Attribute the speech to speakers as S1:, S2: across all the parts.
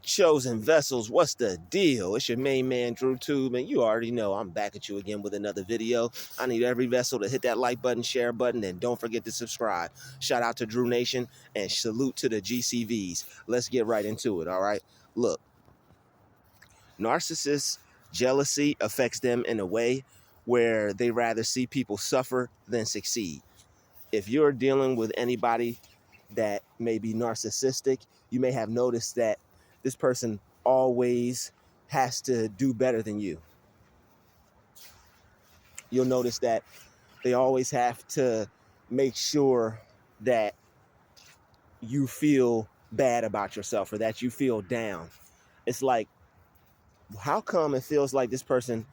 S1: Chosen vessels, what's the deal? It's your main man, Druuill, and you already know I'm back at you again with another video. I need every vessel to hit that like button, share button, and don't forget to subscribe. Shout out to Drew Nation and salute to the GCVs. Let's get right into it, all right? Look, narcissists, jealousy affects them in a way where they rather see people suffer than succeed. If you're dealing with anybody that may be narcissistic, you may have noticed that this person always has to do better than you. You'll notice that they always have to make sure that you feel bad about yourself or that you feel down. It's like, how come it feels like this person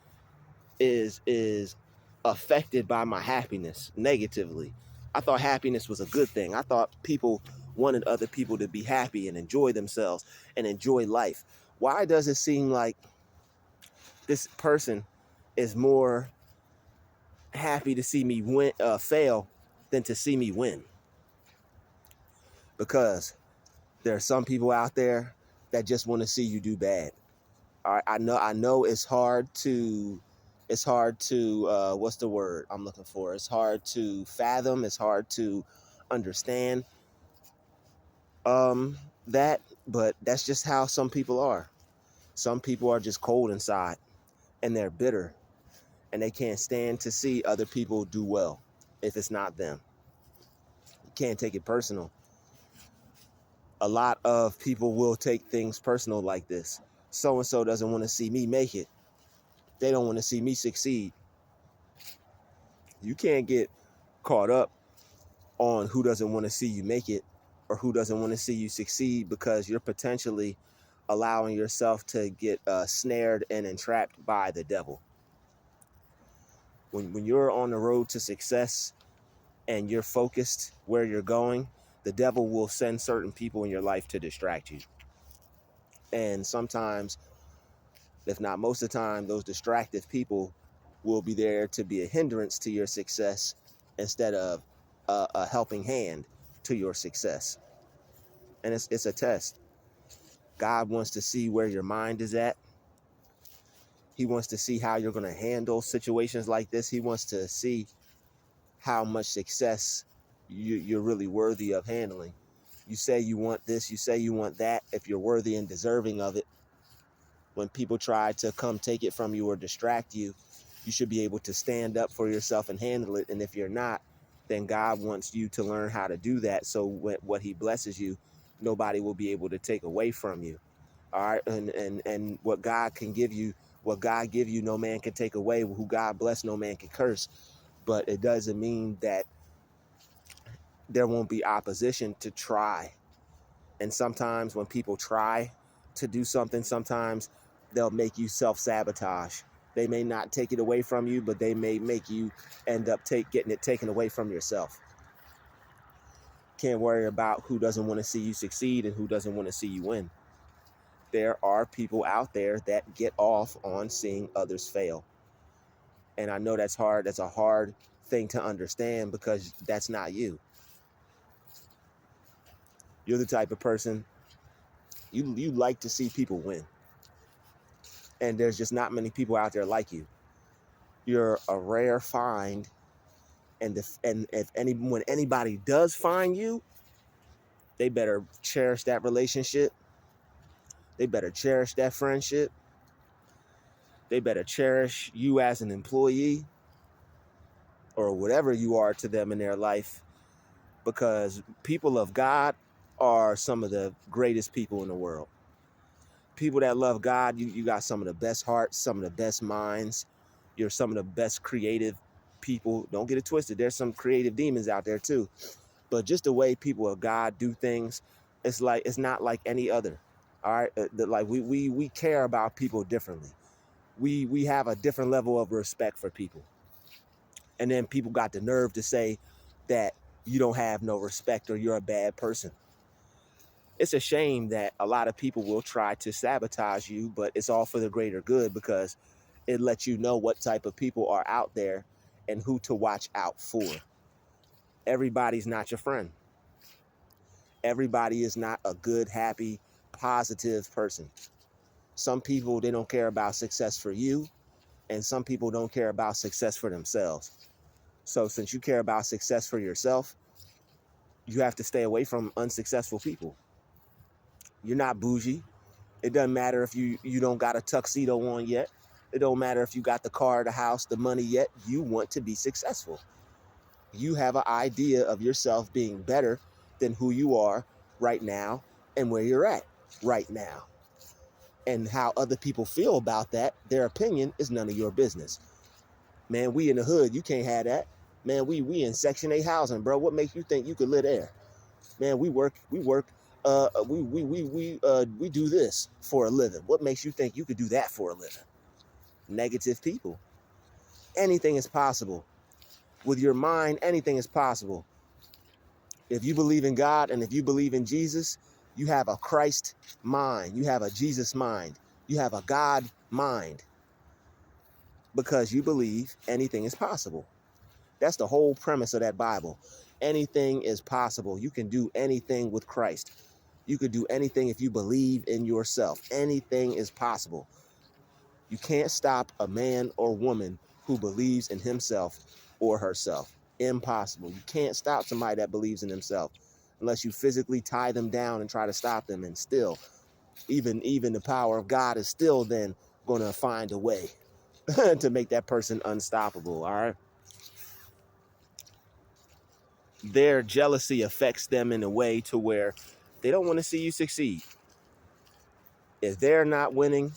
S1: is affected by my happiness negatively? I thought happiness was a good thing. I thought people wanted other people to be happy and enjoy themselves and enjoy life. Why does it seem like this person is more happy to see me fail than to see me win? Because there are some people out there that just want to see you do bad. All right, I know it's hard to what's the word I'm looking for? It's hard to fathom, it's hard to understand that, but that's just how some people are. Some people are just cold inside and they're bitter and they can't stand to see other people do well if it's not them. You can't take it personal. A lot of people will take things personal like this. So-and-so doesn't want to see me make it. They don't want to see me succeed. You can't get caught up on who doesn't want to see you make it or who doesn't want to see you succeed, because you're potentially allowing yourself to get snared and entrapped by the devil. When you're on the road to success and you're focused where you're going, the devil will send certain people in your life to distract you. And sometimes, if not most of the time, those distractive people will be there to be a hindrance to your success instead of a helping hand to your success. And it's a test. God wants to see where your mind is at. He wants to see how you're going to handle situations like this. He wants to see how much success you're really worthy of handling. You say you want this, you say you want that. If you're worthy and deserving of it, when people try to come take it from you or distract you, you should be able to stand up for yourself and handle it. And if you're not, then God wants you to learn how to do that. So what he blesses you, nobody will be able to take away from you. All right. And what God can give you, what God give you, no man can take away. Who God bless, no man can curse. But it doesn't mean that there won't be opposition to try. And sometimes when people try to do something, sometimes they'll make you self-sabotage. They may not take it away from you, but they may make you end up getting it taken away from yourself. Can't worry about who doesn't want to see you succeed and who doesn't want to see you win. There are people out there that get off on seeing others fail. And I know that's hard. That's a hard thing to understand because that's not you. You're the type of person, you like to see people win. And there's just not many people out there like you. You're a rare find. And when anybody does find you, they better cherish that relationship. They better cherish that friendship. They better cherish you as an employee or whatever you are to them in their life, because people of God are some of the greatest people in the world. People that love God, you got some of the best hearts, some of the best minds. You're some of the best creative people. Don't get it twisted. There's some creative demons out there too. But just the way people of God do things, it's not like any other. All right, like we care about people differently. We have a different level of respect for people. And then people got the nerve to say that you don't have no respect or you're a bad person. It's a shame that a lot of people will try to sabotage you, but it's all for the greater good, because it lets you know what type of people are out there and who to watch out for. Everybody's not your friend. Everybody is not a good, happy positive person. Some people, they don't care about success for you, and some people don't care about success for themselves. So since you care about success for yourself, you have to stay away from unsuccessful people. You're not bougie. It doesn't matter if you don't got a tuxedo on yet. It don't matter if you got the car, the house, the money yet. You want to be successful. You have an idea of yourself being better than who you are right now and where you're at right now. And how other people feel about that, their opinion is none of your business. Man, we in the hood, you can't have that. Man, we in Section 8 housing, bro. What makes you think you could live there? Man, we do this for a living. What makes you think you could do that for a living? Negative people. Anything is possible. With your mind, anything is possible. If you believe in God and if you believe in Jesus, you have a Christ mind. You have a Jesus mind. You have a God mind. Because you believe anything is possible. That's the whole premise of that Bible. Anything is possible. You can do anything with Christ. You could do anything if you believe in yourself. Anything is possible. You can't stop a man or woman who believes in himself or herself. Impossible. You can't stop somebody that believes in himself unless you physically tie them down and try to stop them. And still, even the power of God is still then going to find a way to make that person unstoppable. All right. Their jealousy affects them in a way to where they don't want to see you succeed. If they're not winning,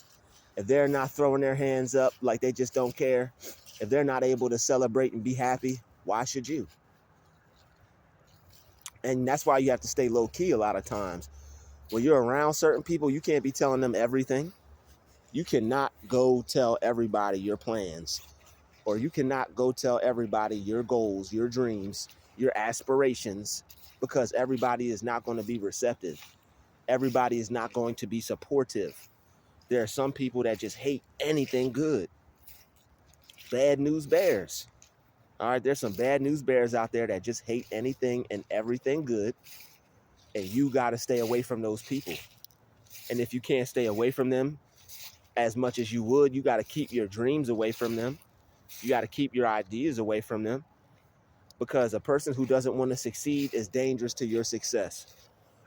S1: if they're not throwing their hands up like they just don't care, if they're not able to celebrate and be happy, why should you? And that's why you have to stay low key a lot of times. When you're around certain people, you can't be telling them everything. You cannot go tell everybody your plans, or you cannot go tell everybody your goals, your dreams, your aspirations, because everybody is not going to be receptive. Everybody is not going to be supportive. There are some people that just hate anything good. Bad news bears. All right, there's some bad news bears out there that just hate anything and everything good. And you got to stay away from those people. And if you can't stay away from them as much as you would, you got to keep your dreams away from them. You got to keep your ideas away from them. Because a person who doesn't want to succeed is dangerous to your success.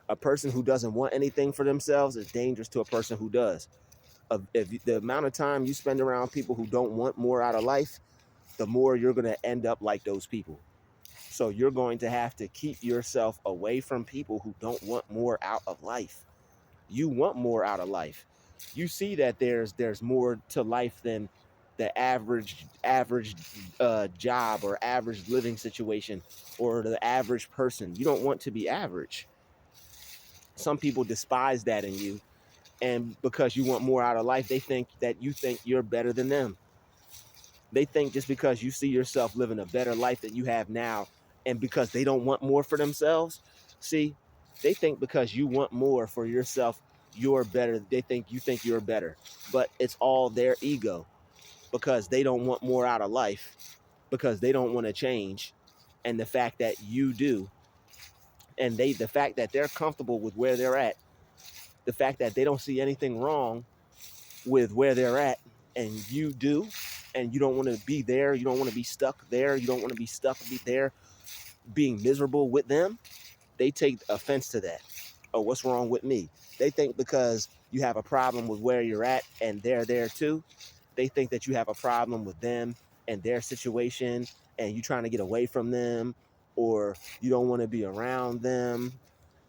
S1: A person who doesn't want anything for themselves is dangerous to a person who does. If the amount of time you spend around people who don't want more out of life, the more you're going to end up like those people. So you're going to have to keep yourself away from people who don't want more out of life. You want more out of life. You see that there's more to life than the average job or average living situation or the average person. You don't want to be average. Some people despise that in you, and because you want more out of life, they think that you think you're better than them. They think just because you see yourself living a better life than you have now, and because they don't want more for themselves, see, they think because you want more for yourself, you're better. They think you think you're better, but it's all their ego because they don't want more out of life, because they don't want to change, and the fact that you do, and the fact that they're comfortable with where they're at, the fact that they don't see anything wrong with where they're at, and you do, and you don't want to be there, you don't want to be stuck there, you don't want to be stuck there being miserable with them, they take offense to that. Oh, what's wrong with me? They think because you have a problem with where you're at and they're there too, they think that you have a problem with them and their situation, and you trying to get away from them, or you don't want to be around them.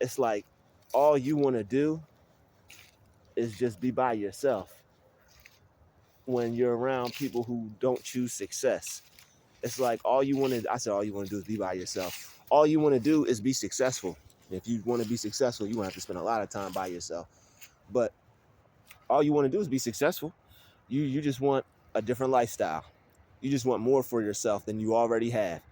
S1: It's like all you want to do is just be by yourself. When you're around people who don't choose success, it's like all you want to do is be by yourself. All you want to do is be successful. If you want to be successful, you want to have to spend a lot of time by yourself. But all you want to do is be successful. You just want a different lifestyle. You just want more for yourself than you already have.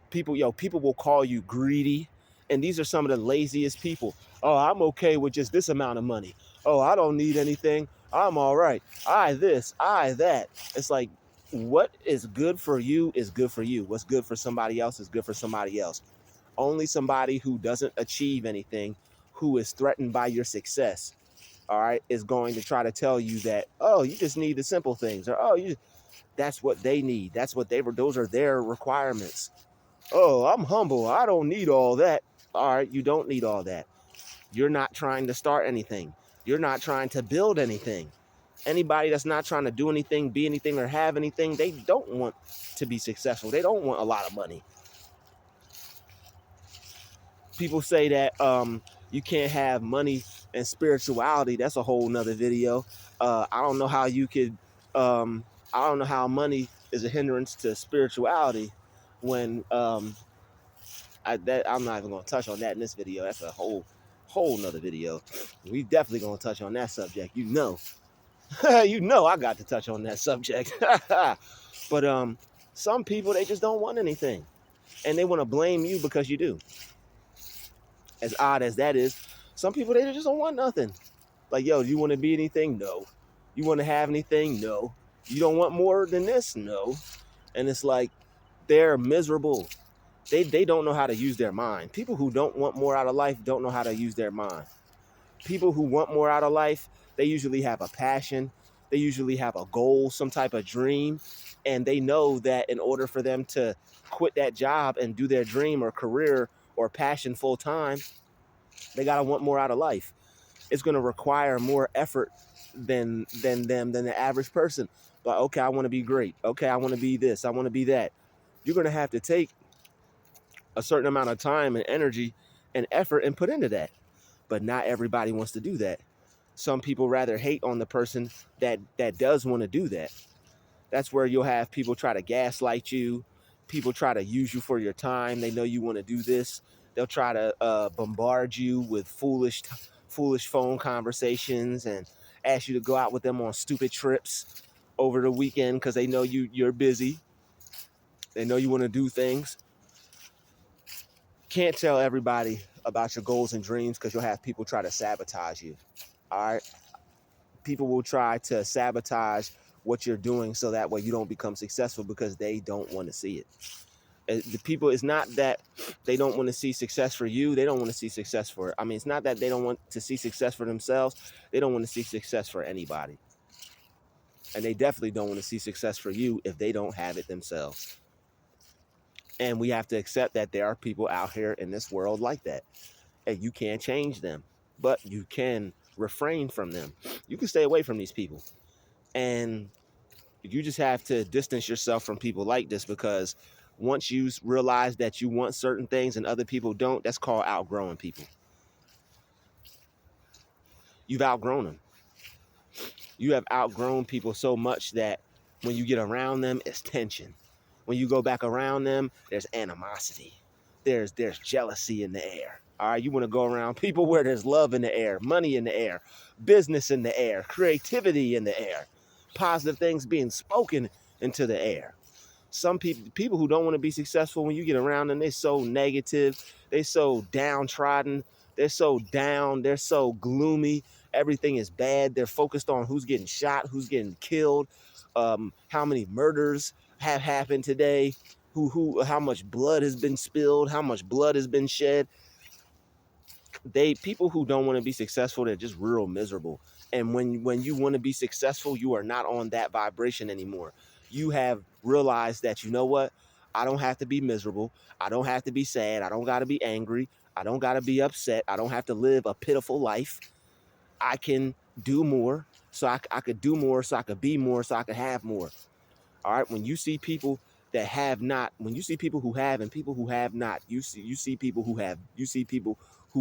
S1: People will call you greedy, and these are some of the laziest people. Oh, I'm okay with just this amount of money. Oh, I don't need anything. I'm all right. I this, I that. It's like, what is good for you is good for you. What's good for somebody else is good for somebody else. Only somebody who doesn't achieve anything, who is threatened by your success, all right, is going to try to tell you that, oh, you just need the simple things, or oh, that's what they need. That's what those are their requirements. Oh, I'm humble. I don't need all that. All right, you don't need all that. You're not trying to start anything. You're not trying to build anything. Anybody that's not trying to do anything, be anything, or have anything, they don't want to be successful. They don't want a lot of money. People say that you can't have money and spirituality. That's a whole nother video. I don't know how you could, I don't know how money is a hindrance to spirituality when I'm not even going to touch on that in this video. That's a whole nother video. We definitely going to touch on that subject. You know, I got to touch on that subject. But some people, they just don't want anything, and they want to blame you because you do. As odd as that is, some people, they just don't want nothing. Like, yo, do you want to be anything? No. You want to have anything? No. You don't want more than this? No. And it's like, they're miserable. They don't know how to use their mind. People who don't want more out of life don't know how to use their mind. People who want more out of life, they usually have a passion. They usually have a goal, some type of dream. And they know that in order for them to quit that job and do their dream or career or passion full time, they got to want more out of life. It's going to require more effort than the average person. But okay, I want to be great. Okay, I want to be this. I want to be that. You're going to have to take a certain amount of time and energy and effort and put into that. But not everybody wants to do that. Some people rather hate on the person that does want to do that. That's where you'll have people try to gaslight you. People try to use you for your time. They know you want to do this. They'll try to bombard you with foolish phone conversations and ask you to go out with them on stupid trips over the weekend because they know you're busy. They know you want to do things. Can't tell everybody about your goals and dreams because you'll have people try to sabotage you. All right. People will try to sabotage what you're doing so that way you don't become successful because they don't want to see it. The people, it's not that they don't want to see success for you. They don't want to see success for, it's not that they don't want to see success for themselves. They don't want to see success for anybody. And they definitely don't want to see success for you if they don't have it themselves. And we have to accept that there are people out here in this world like that. And you can't change them, but you can refrain from them. You can stay away from these people. And you just have to distance yourself from people like this, because once you realize that you want certain things and other people don't, that's called outgrowing people. You've outgrown them. You have outgrown people so much that when you get around them, it's tension. When you go back around them, there's animosity. There's jealousy in the air. All right, you want to go around people where there's love in the air, money in the air, business in the air, creativity in the air, positive things being spoken into the air. Some people who don't want to be successful, when you get around them, they're so negative, they're so downtrodden, they're so down, they're so gloomy. Everything is bad. They're focused on who's getting shot, who's getting killed, how many murders have happened today, how much blood has been spilled, how much blood has been shed. People who don't want to be successful, they're just real miserable. And when you want to be successful, you are not on that vibration anymore. You have realized that, you know what? I don't have to be miserable. I don't have to be sad. I don't got to be angry. I don't got to be upset. I don't have to live a pitiful life. I can do more. So I could do more, so I could be more, so I could have more. All right. When you see people that have not, when you see people who have and people who have not, you see people who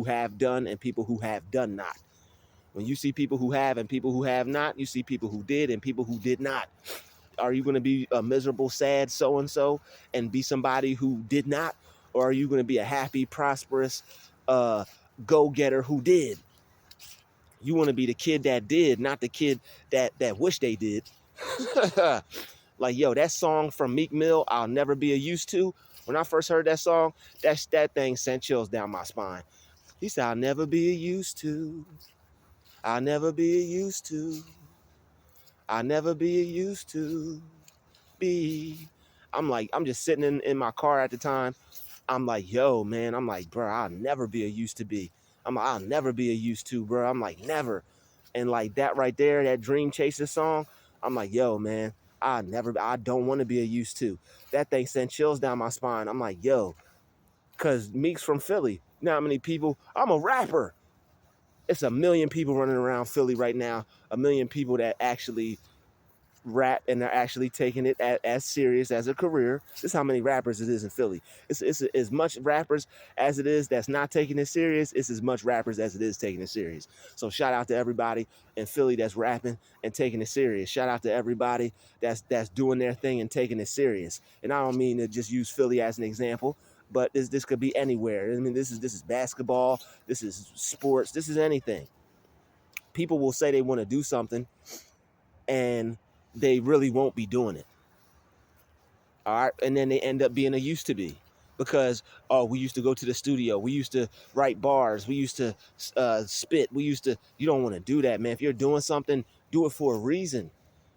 S1: have done and people who have done not. When you see people who have and people who have not, you see people who did and people who did not. Are you going to be a miserable, sad so-and-so and be somebody who did not? Or are you going to be a happy, prosperous go-getter who did? You want to be the kid that did, not the kid that wished they did. Like, yo, that song from Meek Mill, I'll Never Be a Used To. When I first heard that song, that thing sent chills down my spine. He said, I'll never be a used to. I'll never be a used to. I'll never be a used to be. I'm just sitting in my car at the time. I'm like, yo, man. I'm like, bro, I'll never be a used to be. I'll never be a used to, bro. I'm like, never. And like that right there, that Dream Chaser song, I'm like, yo, man, I don't want to be a used to. That thing sent chills down my spine. I'm like, yo, because Meek's from Philly. You know how many people? I'm a rapper. It's a million people running around Philly right now. A million people that actually rap and they're actually taking it as serious as a career. This is how many rappers it is in Philly. It's as much rappers as it is that's not taking it serious. It's as much rappers as it is taking it serious. So shout out to everybody in Philly that's rapping and taking it serious. Shout out to everybody that's doing their thing and taking it serious. And I don't mean to just use Philly as an example, but this could be anywhere. I mean, this is basketball, this is sports, this is anything. People will say they want to do something and they really won't be doing it. All right. And then they end up being a used to be because, oh, we used to go to the studio. We used to write bars. We used to spit. You don't want to do that, man. If you're doing something, do it for a reason.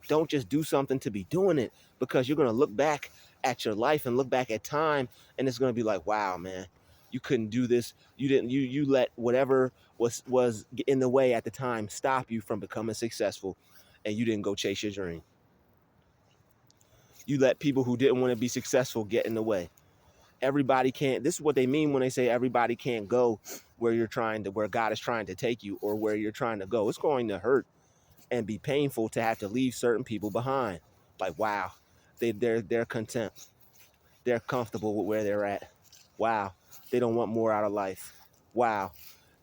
S1: Don't just do something to be doing it, because you're going to look back at your life and look back at time. And it's going to be like, wow, man, you couldn't do this. You let whatever was in the way at the time stop you from becoming successful. And you didn't go chase your dream. You let people who didn't want to be successful get in the way. Everybody can't. This is what they mean when they say everybody can't go where God is trying to take you, or where you're trying to go. It's going to hurt and be painful to have to leave certain people behind. Like, wow, they're content. They're comfortable with where they're at. Wow, they don't want more out of life. Wow,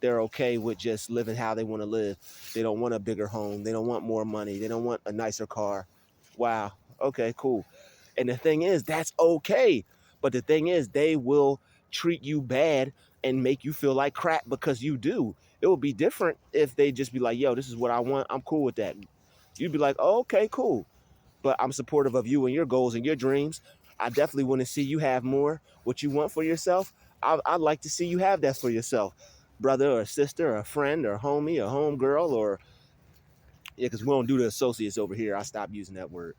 S1: they're okay with just living how they want to live. They don't want a bigger home. They don't want more money. They don't want a nicer car. Wow, okay, cool. And the thing is, that's okay. But the thing is, they will treat you bad and make you feel like crap because you do. It would be different if they just be like, yo, this is what I want. I'm cool with that. You'd be like, oh, okay, cool. But I'm supportive of you and your goals and your dreams. I definitely want to see you have more. What you want for yourself, I'd like to see you have that for yourself. Brother or sister or a friend or homie or homegirl or, yeah, because we don't do the associates over here. I stopped using that word.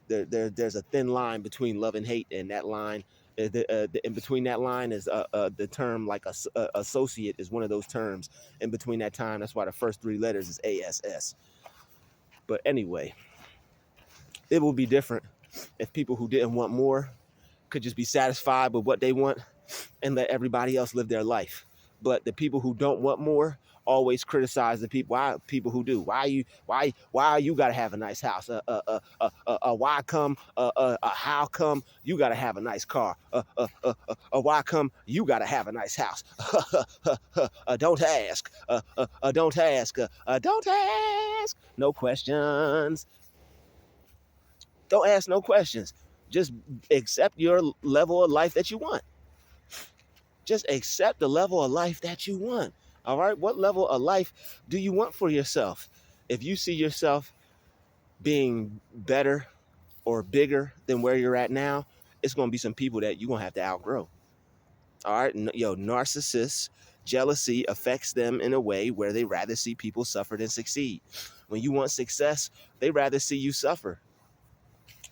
S1: There's a thin line between love and hate, and that line, in between that line is the term like associate is one of those terms. In between that time, that's why the first three letters is ASS. But anyway, it will be different if people who didn't want more could just be satisfied with what they want and let everybody else live their life. But the people who don't want more always criticize the people who do. Why you gotta have a nice house? Why come? How come you gotta have a nice car? Why come you gotta have a nice house? Don't ask. Don't ask. Don't ask. No questions. Don't ask no questions. Just accept your level of life that you want. Just accept the level of life that you want. All right. What level of life do you want for yourself? If you see yourself being better or bigger than where you're at now, it's going to be some people that you're going to have to outgrow. All right. Yo, narcissists, jealousy affects them in a way where they rather see people suffer than succeed. When you want success, they rather see you suffer.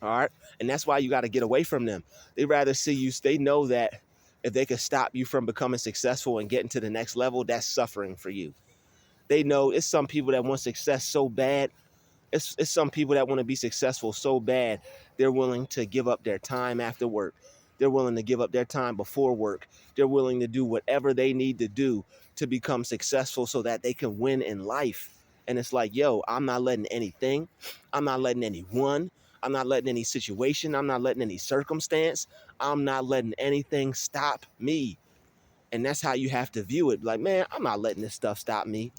S1: All right. And that's why you got to get away from them. They rather see you. They know that if they could stop you from becoming successful and getting to the next level, that's suffering for you. They know it's some people that want success so bad. It's some people that want to be successful so bad, they're willing to give up their time after work. They're willing to give up their time before work. They're willing to do whatever they need to do to become successful so that they can win in life. And it's like, yo, I'm not letting anything, I'm not letting anyone, I'm not letting any situation, I'm not letting any circumstance, I'm not letting anything stop me. And that's how you have to view it. Like, man, I'm not letting this stuff stop me.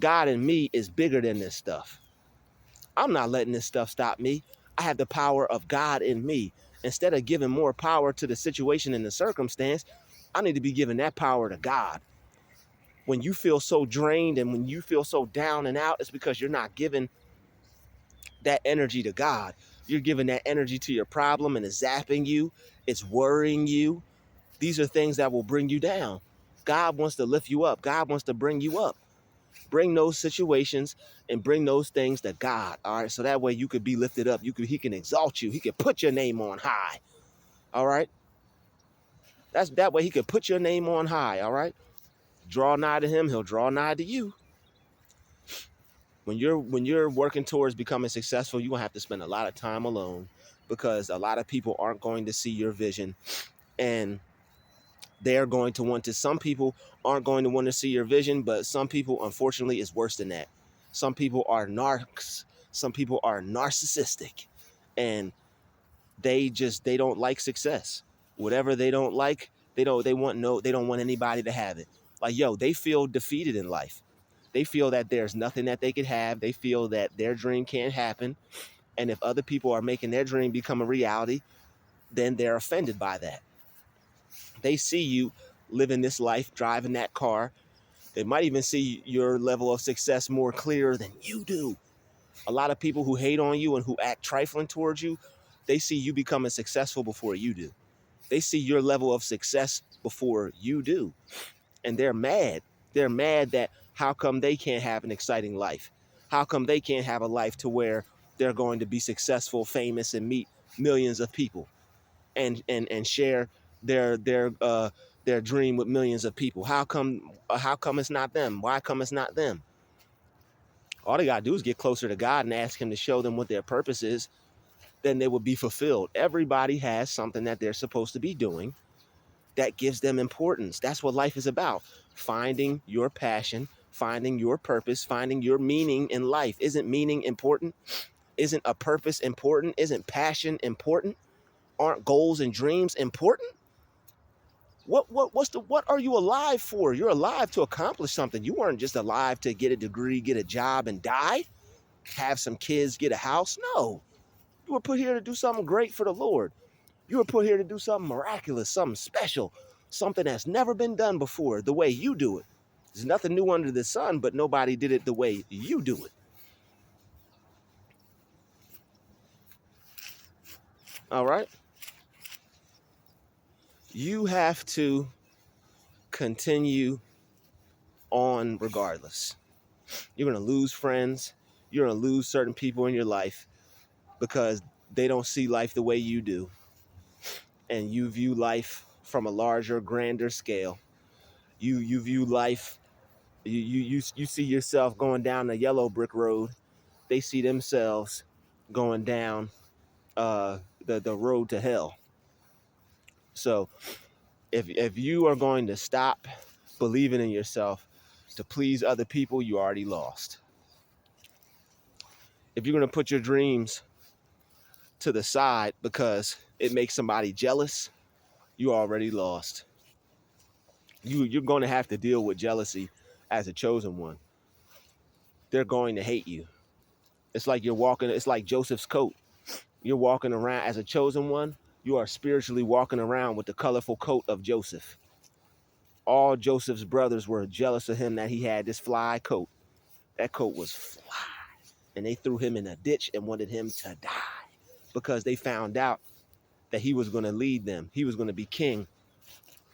S1: God in me is bigger than this stuff. I'm not letting this stuff stop me. I have the power of God in me. Instead of giving more power to the situation and the circumstance, I need to be giving that power to God. When you feel so drained and when you feel so down and out, it's because you're not giving that energy to God. You're giving that energy to your problem and it's zapping you. It's worrying you. These are things that will bring you down. God wants to lift you up. God wants to bring you up. Bring those situations and bring those things to God. All right. So that way you could be lifted up. He can exalt you. He can put your name on high. All right. That way he can put your name on high. All right. Draw nigh to him. He'll draw nigh to you. When you're working towards becoming successful, you're gonna have to spend a lot of time alone, because a lot of people aren't going to see your vision, and they're going to want to. Some people aren't going to want to see your vision, but some people, unfortunately, is worse than that. Some people are narcs. Some people are narcissistic, and they don't like success. Whatever they don't like, they don't want anybody to have it. Like, yo, they feel defeated in life. They feel that there's nothing that they could have. They feel that their dream can't happen. And if other people are making their dream become a reality, then they're offended by that. They see you living this life, driving that car. They might even see your level of success more clear than you do. A lot of people who hate on you and who act trifling towards you, they see you becoming successful before you do. They see your level of success before you do. And they're mad. They're mad that how come they can't have an exciting life? How come they can't have a life to where they're going to be successful, famous, and meet millions of people and share their dream with millions of people? How come it's not them? Why come it's not them? All they gotta do is get closer to God and ask him to show them what their purpose is, then they will be fulfilled. Everybody has something that they're supposed to be doing that gives them importance. That's what life is about. Finding your passion, finding your purpose, finding your meaning in life. Isn't meaning important? Isn't a purpose important? Isn't passion important? Aren't goals and dreams important? What are you alive for? You're alive to accomplish something. You weren't just alive to get a degree, get a job, and die, have some kids, get a house. No. You were put here to do something great for the Lord. You were put here to do something miraculous, something special, something that's never been done before, the way you do it. There's nothing new under the sun, but nobody did it the way you do it. All right? You have to continue on regardless. You're going to lose friends. You're going to lose certain people in your life because they don't see life the way you do. And you view life from a larger, grander scale. You view life, you see yourself going down the yellow brick road. They see themselves going down the road to hell. So if you are going to stop believing in yourself to please other people, you already lost. If you're going to put your dreams to the side because it makes somebody jealous, you already lost. You're going to have to deal with jealousy as a chosen one. They're going to hate you. It's like Joseph's coat. You're walking around as a chosen one. You are spiritually walking around with the colorful coat of Joseph. All Joseph's brothers were jealous of him that he had this fly coat. That coat was fly. And they threw him in a ditch and wanted him to die because they found out that he was going to lead them. He was going to be king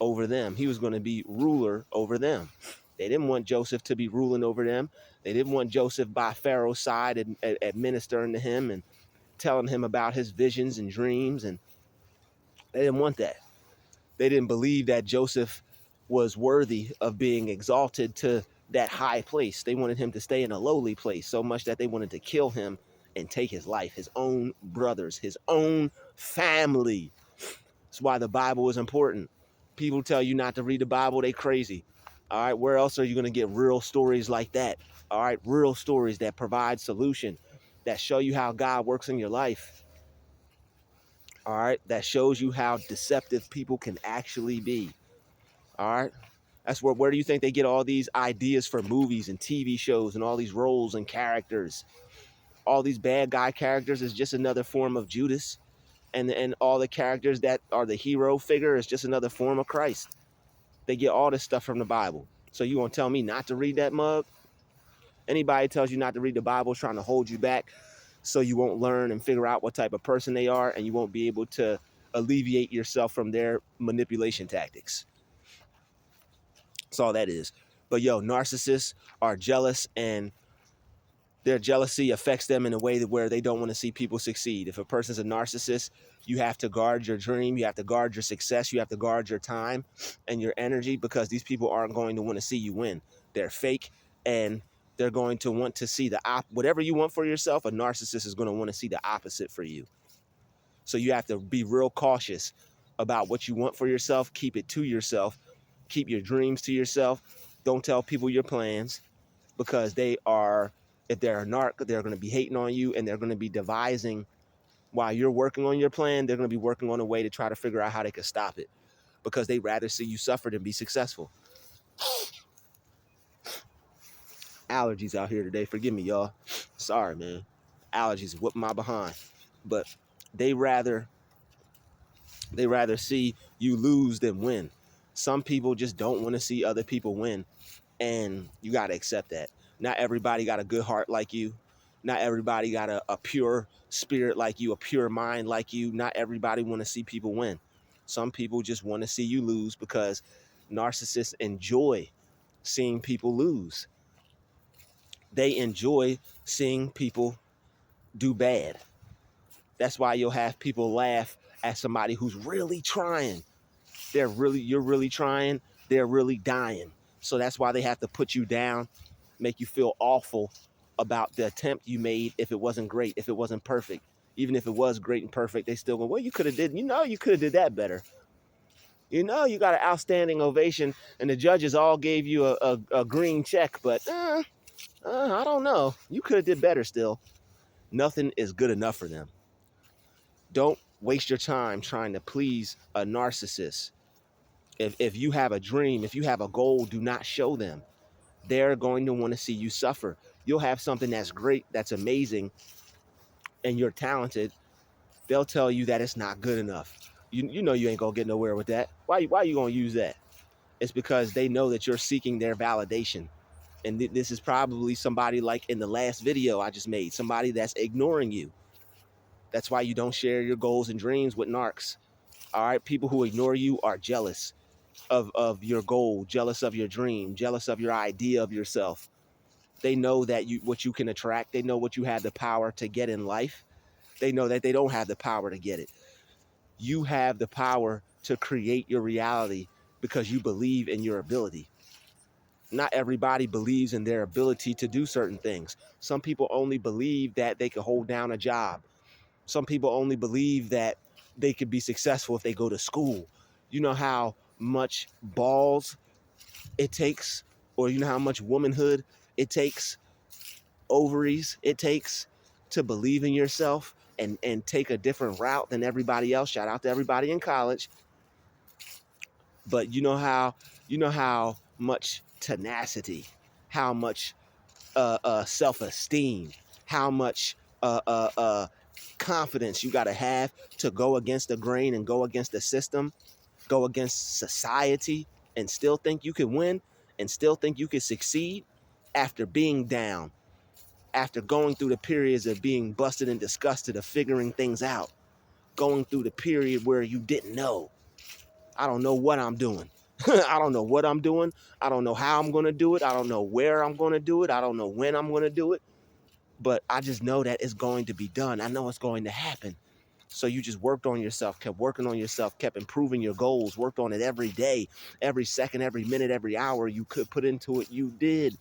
S1: over them. He was going to be ruler over them. They didn't want Joseph to be ruling over them. They didn't want Joseph by Pharaoh's side and administering to him and telling him about his visions and dreams. And they didn't want that. They didn't believe that Joseph was worthy of being exalted to that high place. They wanted him to stay in a lowly place so much that they wanted to kill him and take his life, his own brothers, his own family. That's why the Bible is important. People tell you not to read the Bible, they crazy. All right, where else are you going to get real stories like that? All right, real stories that provide solution, that show you how God works in your life. All right, that shows you how deceptive people can actually be. All right, that's where do you think they get all these ideas for movies and TV shows and all these roles and characters? All these bad guy characters is just another form of Judas. And all the characters that are the hero figure is just another form of Christ. They get all this stuff from the Bible. So you gonna tell me not to read that mug? Anybody tells you not to read the Bible is trying to hold you back so you won't learn and figure out what type of person they are, and you won't be able to alleviate yourself from their manipulation tactics. That's all that is. But yo, narcissists are jealous, and their jealousy affects them in a way that where they don't want to see people succeed. If a person's a narcissist, you have to guard your dream, you have to guard your success, you have to guard your time and your energy, because these people aren't going to want to see you win. They're fake, and They're going to want to see whatever you want for yourself, a narcissist is going to want to see the opposite for you. So you have to be real cautious about what you want for yourself. Keep it to yourself. Keep your dreams to yourself. Don't tell people your plans, because if they're a narc, they're going to be hating on you, and they're going to be devising, while you're working on your plan, they're going to be working on a way to try to figure out how they can stop it, because they'd rather see you suffer than be successful. Allergies out here today. Forgive me, y'all. Sorry, man. Allergies whoop my behind. But they rather see you lose than win. Some people just don't want to see other people win, and you got to accept that. Not everybody got a good heart like you. Not everybody got a pure spirit like you, a pure mind like you. Not everybody want to see people win. Some people just want to see you lose, because narcissists enjoy seeing people lose. They enjoy seeing people do bad. That's why you'll have people laugh at somebody who's really trying. You're really trying. They're really dying. So that's why they have to put you down, make you feel awful about the attempt you made. If it wasn't great, if it wasn't perfect, even if it was great and perfect, they still go, well, you could have did, you could have did that better. You got an outstanding ovation, and the judges all gave you a green check, but I don't know. You could have did better still. Nothing is good enough for them. Don't waste your time trying to please a narcissist. If you have a dream, if you have a goal, do not show them. They're going to want to see you suffer. You'll have something that's great, that's amazing, and you're talented. They'll tell you that it's not good enough. You know you ain't going to get nowhere with that. Why are you going to use that? It's because they know that you're seeking their validation. And this is probably somebody like in the last video I just made, somebody that's ignoring you. That's why you don't share your goals and dreams with narcs. All right, people who ignore you are jealous of your goal, jealous of your dream, jealous of your idea of yourself. They know that what you can attract. They know what you have the power to get in life. They know that they don't have the power to get it. You have the power to create your reality because you believe in your ability. Not everybody believes in their ability to do certain things. Some people only believe that they can hold down a job. Some people only believe that they could be successful if they go to school. You know how much balls it takes, or you know how much womanhood it takes, ovaries it takes to believe in yourself and take a different route than everybody else. Shout out to everybody in college. But you know how much tenacity, how much self-esteem, how much confidence you got to have to go against the grain and go against the system, go against society, and still think you can win and still think you can succeed after being down, after going through the periods of being busted and disgusted, of figuring things out, going through the period where you didn't know. I don't know what I'm doing. I don't know what I'm doing. I don't know how I'm going to do it. I don't know where I'm going to do it. I don't know when I'm going to do it. But I just know that it's going to be done. I know it's going to happen. So you just worked on yourself, kept working on yourself, kept improving your goals, worked on it every day, every second, every minute, every hour you could put into it, you did.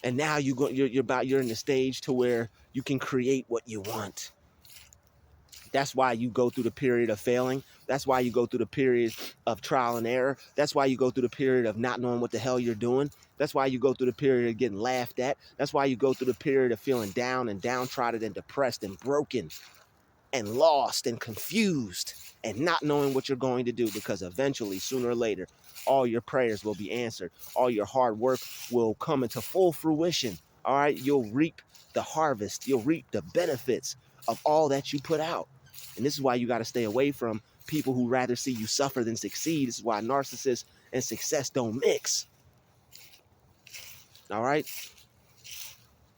S1: And now you're in the stage to where you can create what you want. That's why you go through the period of failing. That's why you go through the period of trial and error. That's why you go through the period of not knowing what the hell you're doing. That's why you go through the period of getting laughed at. That's why you go through the period of feeling down and downtrodden and depressed and broken and lost and confused and not knowing what you're going to do, because eventually, sooner or later, all your prayers will be answered. All your hard work will come into full fruition. All right, you'll reap the harvest. You'll reap the benefits of all that you put out. And this is why you got to stay away from people who rather see you suffer than succeed. This is why narcissists and success don't mix. All right?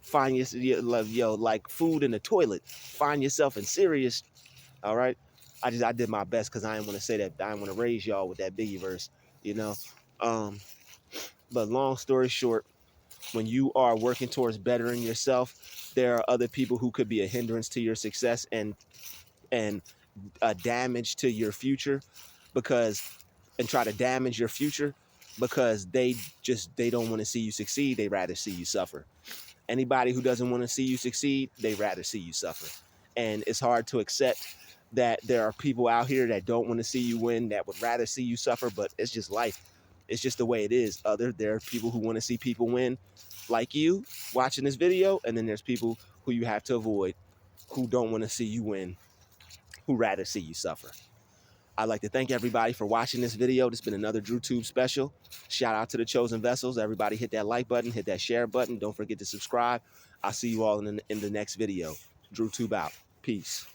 S1: Find yourself, like food in the toilet. Find yourself in serious. All right? I did my best because I didn't want to say that. I didn't want to raise y'all with that Biggie verse, you know? But long story short, when you are working towards bettering yourself, there are other people who could be a hindrance to your success and a damage to your future, and try to damage your future, because they don't want to see you succeed. They rather see you suffer. Anybody who doesn't want to see you succeed, they rather see you suffer. And it's hard to accept that there are people out here that don't want to see you win, that would rather see you suffer, but it's just life. It's just the way it is. There are people who want to see people win, like you watching this video, and then there's people who you have to avoid, who don't want to see you win, who rather see you suffer. I'd like to thank everybody for watching this video. This has been another DruTube special. Shout out to the chosen vessels. Everybody hit that like button, hit that share button. Don't forget to subscribe. I'll see you all in the next video. DruTube out. Peace.